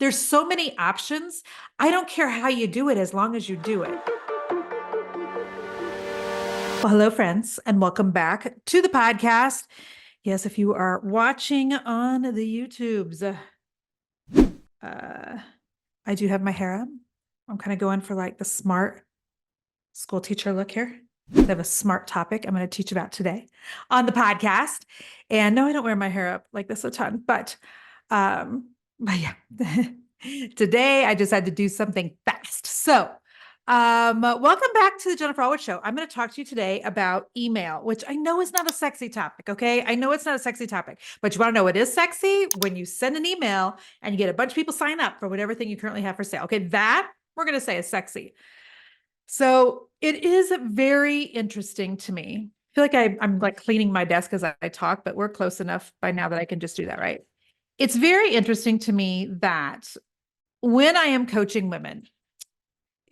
There's so many options. I don't care how you do it as long as you do it. Well, hello, friends, and welcome back to the podcast. Yes, if you are watching on the YouTubes, I do have my hair up. I'm kind of going for like the smart school teacher look here. I have a smart topic I'm going to teach about today on the podcast. And no, I don't wear my hair up like this a ton, but yeah, today I just had to do something fast. So, welcome back to the Jennifer Allwood Show. I'm going to talk to you today about email, which I know is not a sexy topic. Okay. I know it's not a sexy topic, but you want to know what is sexy? When you send an email and you get a bunch of people sign up for whatever thing you currently have for sale. Okay. That we're going to say is sexy. So it is very interesting to me. I feel like I'm like cleaning my desk as I talk, but we're close enough by now that I can just do that, right? It's very interesting to me that when I am coaching women,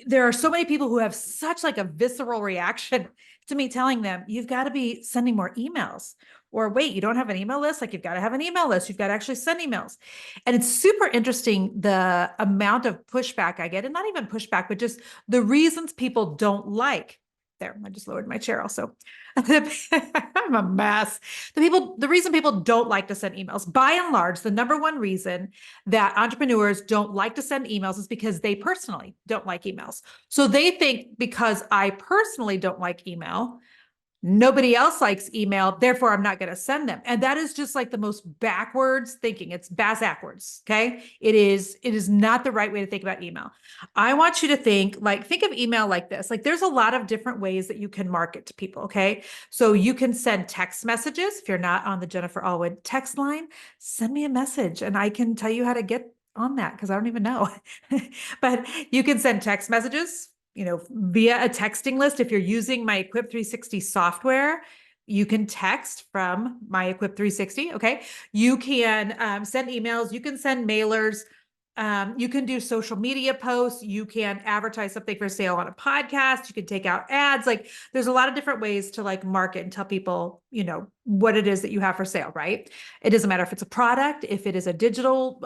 there are so many people who have such like a visceral reaction to me telling them, you've got to be sending more emails. Or wait, you don't have an email list? Like you've got to have an email list. You've got to actually send emails. And it's super interesting the amount of pushback I get, and not even pushback, but just the reasons people don't like. There, I just lowered my chair also. I'm a mess. The reason people don't like to send emails, by and large, the number one reason that entrepreneurs don't like to send emails is because they personally don't like emails. So they think because I personally don't like email, nobody else likes email, therefore I'm not going to send them. And that is just like the most backwards thinking. It's backwards. Okay. It is not the right way to think about email. I want you to think of email like this. Like there's a lot of different ways that you can market to people. Okay. So you can send text messages. If you're not on the Jennifer Allwood text line, send me a message and I can tell you how to get on that because I don't even know. But you can send text messages, via a texting list. If you're using my Equip 360 software, you can text from my Equip 360. Okay. You can send emails. You can send mailers. You can do social media posts. You can advertise something for sale on a podcast. You can take out ads. Like there's a lot of different ways to like market and tell people, what it is that you have for sale, right? It doesn't matter if it's a product, if it is a digital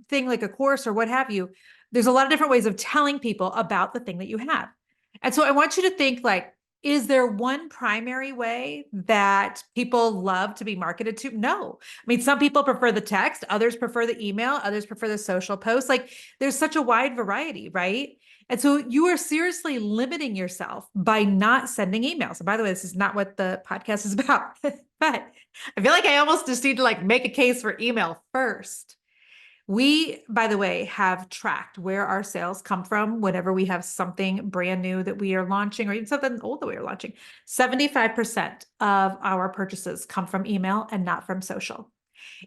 thing like a course or what have you. There's a lot of different ways of telling people about the thing that you have. And so I want you to think like, is there one primary way that people love to be marketed to? No. I mean, some people prefer the text, others prefer the email, others prefer the social post. Like there's such a wide variety, right? And so you are seriously limiting yourself by not sending emails. And by the way, this is not what the podcast is about, but I feel like I almost just need to like make a case for email first. We, by the way, have tracked where our sales come from whenever we have something brand new that we are launching or even something old that we are launching. 75% of our purchases come from email and not from social.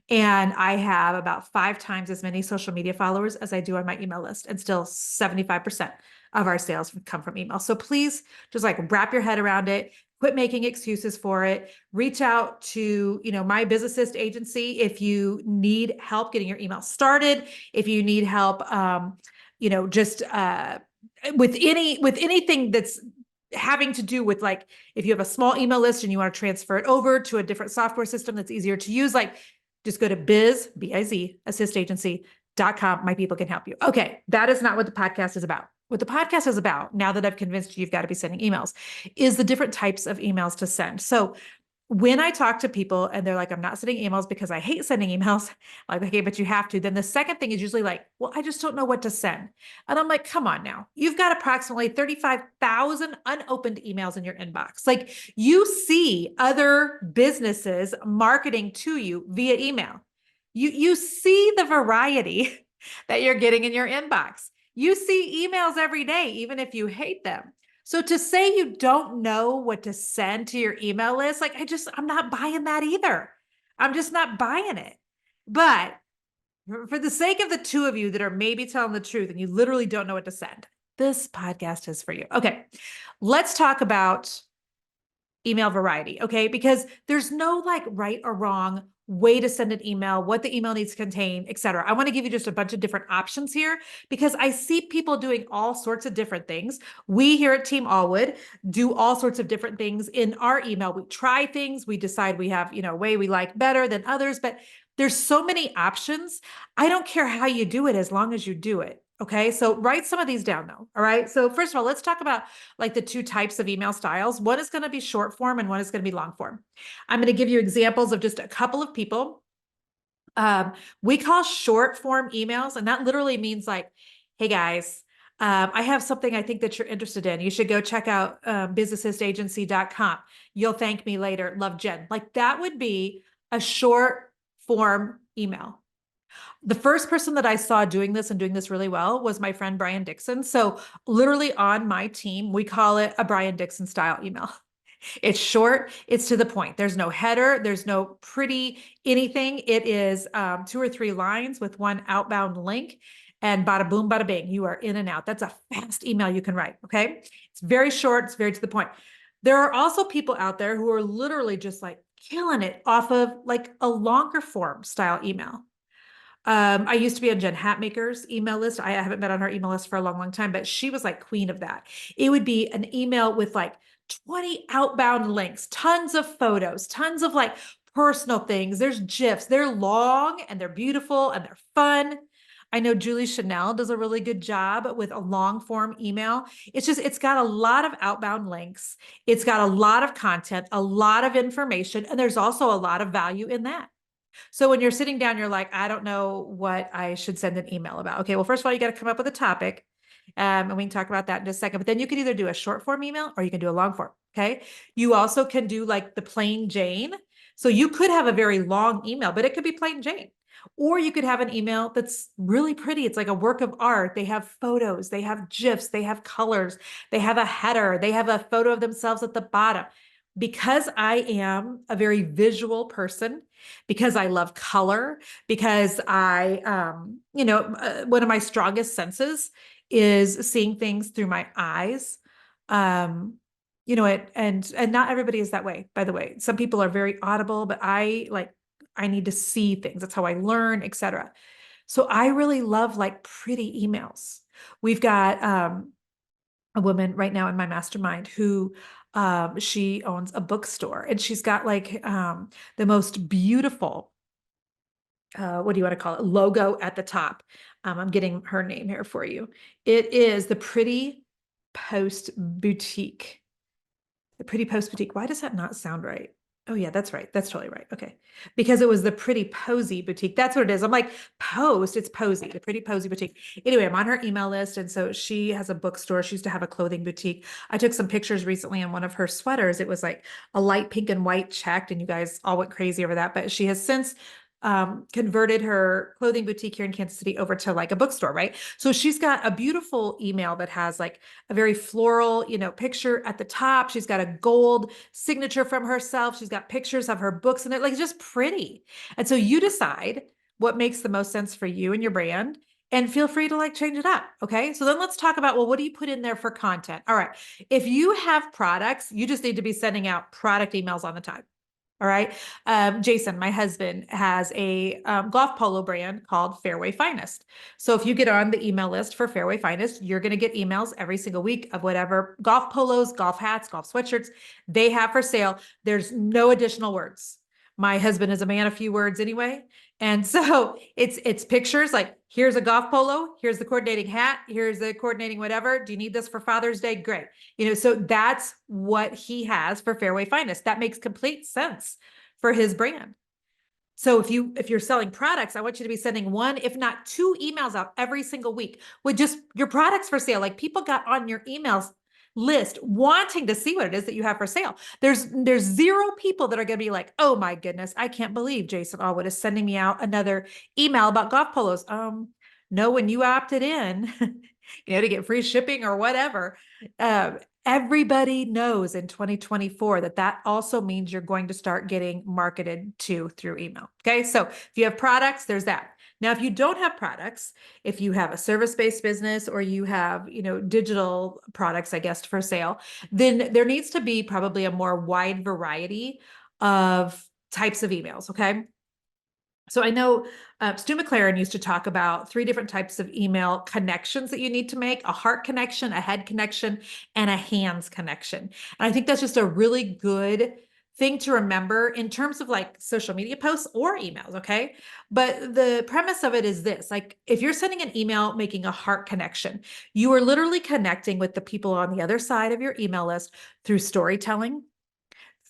And I have about 5 times as many social media followers as I do on my email list, and still 75% of our sales come from email. So please just like wrap your head around it. Quit making excuses for it. Reach out to, my Business Assist agency if you need help getting your email started. If you need help, just with anything that's having to do with like, if you have a small email list and you want to transfer it over to a different software system that's easier to use, like just go to assistagency.com. My people can help you. Okay. That is not what the podcast is about. What the podcast is about, now that I've convinced you, you've got to be sending emails, is the different types of emails to send. So when I talk to people and they're like, I'm not sending emails because I hate sending emails, like, okay, but you have to. Then the second thing is usually like, well, I just don't know what to send. And I'm like, come on now. You've got approximately 35,000 unopened emails in your inbox. Like you see other businesses marketing to you via email. You see the variety that you're getting in your inbox. You see emails every day, even if you hate them. So to say you don't know what to send to your email list, like I'm not buying that either. I'm just not buying it. But for the sake of the two of you that are maybe telling the truth and you literally don't know what to send, this podcast is for you. Okay, let's talk about email variety, okay? Because there's no like right or wrong way to send an email, what the email needs to contain, et cetera. I want to give you just a bunch of different options here because I see people doing all sorts of different things. We here at Team Allwood do all sorts of different things in our email. We try things, we decide we have, a way we like better than others, but There's so many options. I don't care how you do it as long as you do it. Okay. So write some of these down though. All right. So first of all, let's talk about like the two types of email styles. One is going to be short form and one is going to be long form. I'm going to give you examples of just a couple of people. We call short form emails, and that literally means like, hey guys, I have something I think that you're interested in. You should go check out businessagency.com. You'll thank me later. Love, Jen. Like that would be a short form email. The first person that I saw doing this and doing this really well was my friend Brian Dixon. So literally on my team, we call it a Brian Dixon style email. It's short, it's to the point. There's no header, there's no pretty anything. It is 2 or 3 lines with one outbound link, and bada boom, bada bing, you are in and out. That's a fast email you can write. Okay. It's very short, it's very to the point. There are also people out there who are literally just like killing it off of like a longer form style email. I used to be on Jen Hatmaker's email list. I haven't been on her email list for a long, long time, but she was like queen of that. It would be an email with like 20 outbound links, tons of photos, tons of like personal things. There's GIFs. They're long and they're beautiful and they're fun. I know Julie Chanel does a really good job with a long form email. It's got a lot of outbound links. It's got a lot of content, a lot of information, and there's also a lot of value in that. So when you're sitting down, you're like, I don't know what I should send an email about. Okay, well, first of all, you got to come up with a topic. And we can talk about that in a second. But then you can either do a short form email or you can do a long form. Okay. You also can do like the plain Jane. So you could have a very long email, but it could be plain Jane. Or you could have an email that's really pretty. It's like a work of art. They have photos, they have GIFs, they have colors, they have a header, they have a photo of themselves at the bottom. Because I am a very visual person, because I love color, because one of my strongest senses is seeing things through my eyes. And not everybody is that way, by the way. Some people are very audible, but I need to see things. That's how I learn, etc. So I really love like pretty emails. We've got a woman right now in my mastermind who she owns a bookstore, and she's got like the most beautiful what do you want to call it, logo at the top. I'm getting her name here for you. It is the Pretty Post Boutique. The Pretty Post Boutique. Why does that not sound right? Oh yeah, that's right. That's totally right. Okay. Because it was the Pretty Posy Boutique. That's what it is. I'm like, Post, it's Posy, the Pretty Posy Boutique. Anyway, I'm on her email list. And so she has a bookstore. She used to have a clothing boutique. I took some pictures recently on one of her sweaters. It was like a light pink and white checked, and you guys all went crazy over that. But she has since converted her clothing boutique here in Kansas City over to like a bookstore, right? So she's got a beautiful email that has like a very floral, picture at the top. She's got a gold signature from herself. She's got pictures of her books in it, like just pretty. And so you decide what makes the most sense for you and your brand, and feel free to like change it up. Okay. So then let's talk about, well, what do you put in there for content? All right. If you have products, you just need to be sending out product emails on the time. All right. Jason, my husband, has a golf polo brand called Fairway Finest. So if you get on the email list for Fairway Finest, you're going to get emails every single week of whatever golf polos, golf hats, golf sweatshirts they have for sale. There's no additional words. My husband is a man of few words anyway. And so it's pictures like, here's a golf polo, here's the coordinating hat, here's the coordinating whatever. Do you need this for Father's Day? Great. So that's what he has for Fairway Finest. That makes complete sense for his brand. So if you're selling products, I want you to be sending one, if not two emails out every single week with just your products for sale. Like people got on your emails list wanting to see what it is that you have for sale. There's zero people that are going to be like, oh my goodness, I can't believe Jason Allwood is sending me out another email about golf polos. No, when you opted in, to get free shipping or whatever, everybody knows in 2024 that also means you're going to start getting marketed to through email. Okay. So if you have products, there's that. Now, if you don't have products, if you have a service-based business or you have, digital products, I guess, for sale, then there needs to be probably a more wide variety of types of emails. Okay. So I know Stu McLaren used to talk about 3 different types of email connections that you need to make: a heart connection, a head connection, and a hands connection. And I think that's just a really good thing to remember in terms of like social media posts or emails. Okay. But the premise of it is this, like, if you're sending an email, making a heart connection, you are literally connecting with the people on the other side of your email list through storytelling,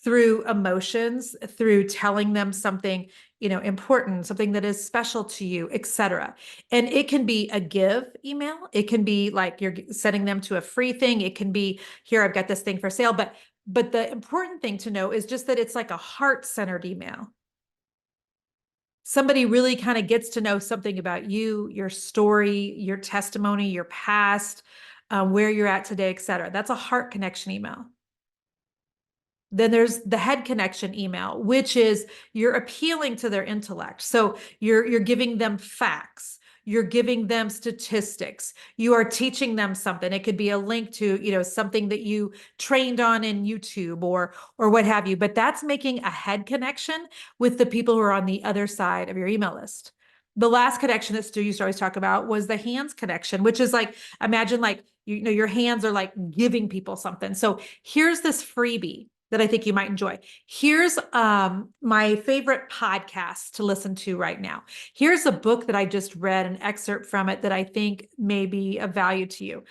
through emotions, through telling them something, important, something that is special to you, etc. And it can be a give email. It can be like you're sending them to a free thing. It can be, here, I've got this thing for sale. But the important thing to know is just that it's like a heart-centered email. Somebody really kind of gets to know something about you, your story, your testimony, your past, where you're at today, etc. That's a heart connection email. Then there's the head connection email, which is you're appealing to their intellect. So you're giving them facts. You're giving them statistics. You are teaching them something. It could be a link to, something that you trained on in YouTube or what have you. But that's making a head connection with the people who are on the other side of your email list. The last connection that Stu used to always talk about was the hands connection, which is like, imagine like, your hands are like giving people something. So here's this freebie that I think you might enjoy. Here's my favorite podcast to listen to right now. Here's a book that I just read, an excerpt from it that I think may be of value to you.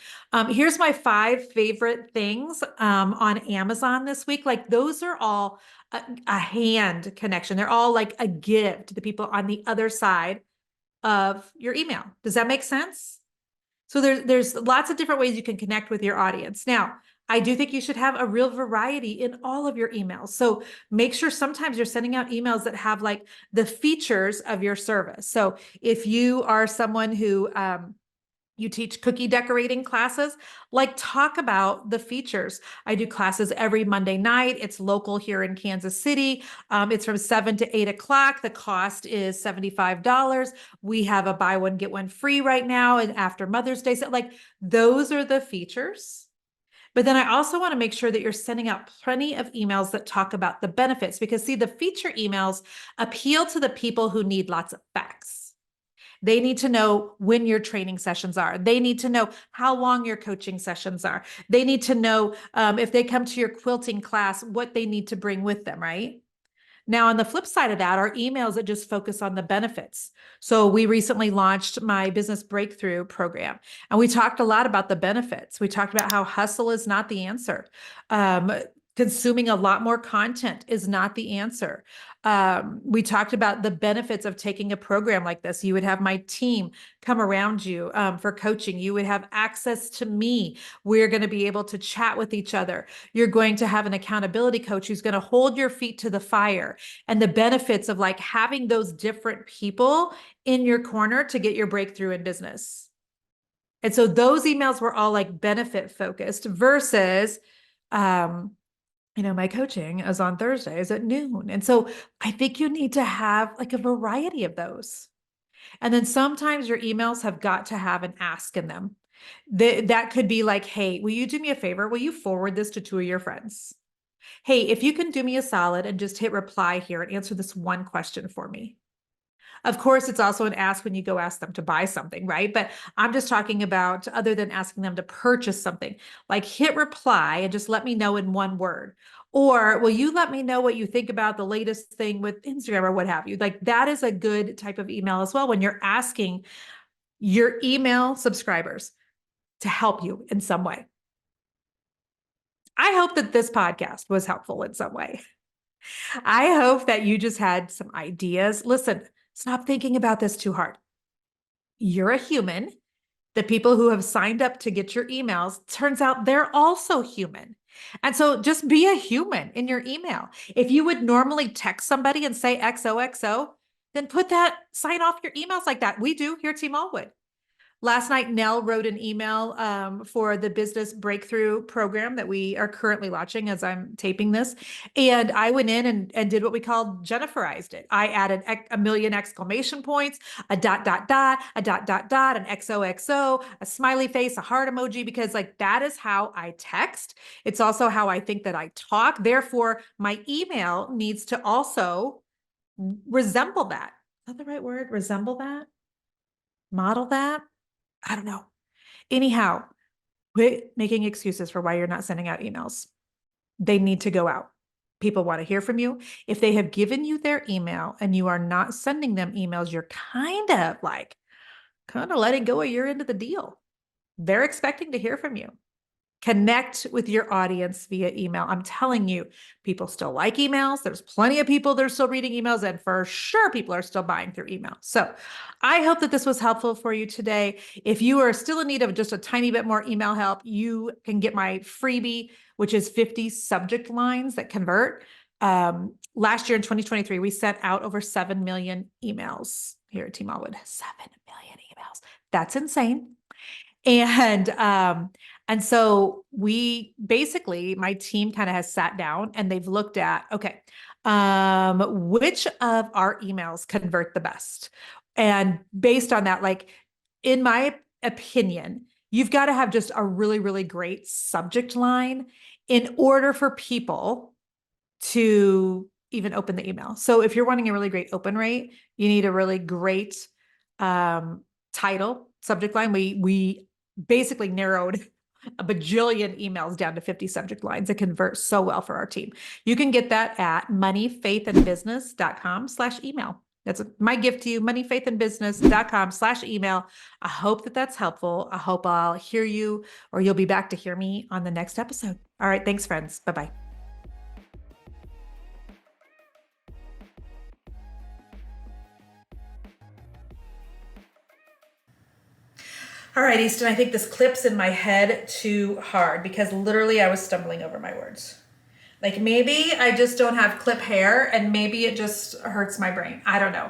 Here's my 5 favorite things on Amazon this week. Like, those are all a hand connection. They're all like a gift to the people on the other side of your email. Does that make sense? So there's lots of different ways you can connect with your audience. Now, I do think you should have a real variety in all of your emails. So make sure sometimes you're sending out emails that have like the features of your service. So if you are someone who you teach cookie decorating classes, like, talk about the features. I do classes every Monday night. It's local here in Kansas City. It's from 7 to 8 o'clock. The cost is $75. We have a buy one, get one free right now. And after Mother's Day, so like, those are the features. But then I also want to make sure that you're sending out plenty of emails that talk about the benefits, because see, the feature emails appeal to the people who need lots of facts. They need to know when your training sessions are. They need to know how long your coaching sessions are. They need to know if they come to your quilting class, what they need to bring with them, right? Now, on the flip side of that, are emails that just focus on the benefits. So we recently launched my business breakthrough program, and we talked a lot about the benefits. We talked about how hustle is not the answer. Consuming a lot more content is not the answer. We talked about the benefits of taking a program like this. You would have my team come around you for coaching. You would have access to me. We're going to be able to chat with each other. You're going to have an accountability coach who's going to hold your feet to the fire, and the benefits of like having those different people in your corner to get your breakthrough in business. And so those emails were all like benefit focused versus, my coaching is on Thursdays at noon. And so I think you need to have like a variety of those. And then sometimes your emails have got to have an ask in them. That could be like, hey, will you do me a favor? Will you forward this to 2 of your friends? Hey, if you can do me a solid and just hit reply here and answer this one question for me. Of course, it's also an ask when you go ask them to buy something, right? But I'm just talking about, other than asking them to purchase something, like hit reply and just let me know in one word. Or will you let me know what you think about the latest thing with Instagram or what have you? Like, that is a good type of email as well, when you're asking your email subscribers to help you in some way. I hope that this podcast was helpful in some way. I hope that you just had some ideas. Listen, stop thinking about this too hard. You're a human. The people who have signed up to get your emails, turns out they're also human. And so just be a human in your email. If you would normally text somebody and say XOXO, then put that, sign off your emails like that. We do here at Team Allwood. Last night, Nell wrote an email for the business breakthrough program that we are currently launching as I'm taping this. And I went in and did what we called Jenniferized it. I added a million exclamation points, a dot, dot, dot, a dot, dot, dot, an XOXO, a smiley face, a heart emoji, because like that is how I text. It's also how I think that I talk. Therefore, my email needs to also resemble that. Is that the right word? Resemble that? Model that? I don't know. Anyhow, quit making excuses for why you're not sending out emails. They need to go out. People want to hear from you. If they have given you their email and you are not sending them emails, you're kind of letting go of your end of the deal. They're expecting to hear from you. Connect with your audience via email. I'm telling you, people still like emails. There's plenty of people that are still reading emails, and for sure, people are still buying through email. So I hope that this was helpful for you today. If you are still in need of just a tiny bit more email help, you can get my freebie, which is 50 subject lines that convert. Last year in 2023, we sent out over 7 million emails here at Team Allwood. 7 million emails. That's insane. And so we basically, my team kind of has sat down and they've looked at, okay, which of our emails convert the best? And based on that, like in my opinion, you've got to have just a really, really great subject line in order for people to even open the email. So if you're wanting a really great open rate, you need a really great title, subject line. We basically narrowed a bajillion emails down to 50 subject lines that convert so well for our team. You can get that at moneyfaithandbusiness.com/email. That's my gift to you, moneyfaithandbusiness.com/email. I hope that that's helpful. I hope I'll hear you, or you'll be back to hear me on the next episode. All right. Thanks, friends. Bye-bye. All right, Easton, I think this clips in my head too hard because literally I was stumbling over my words. Like maybe I just don't have clip hair and maybe it just hurts my brain. I don't know.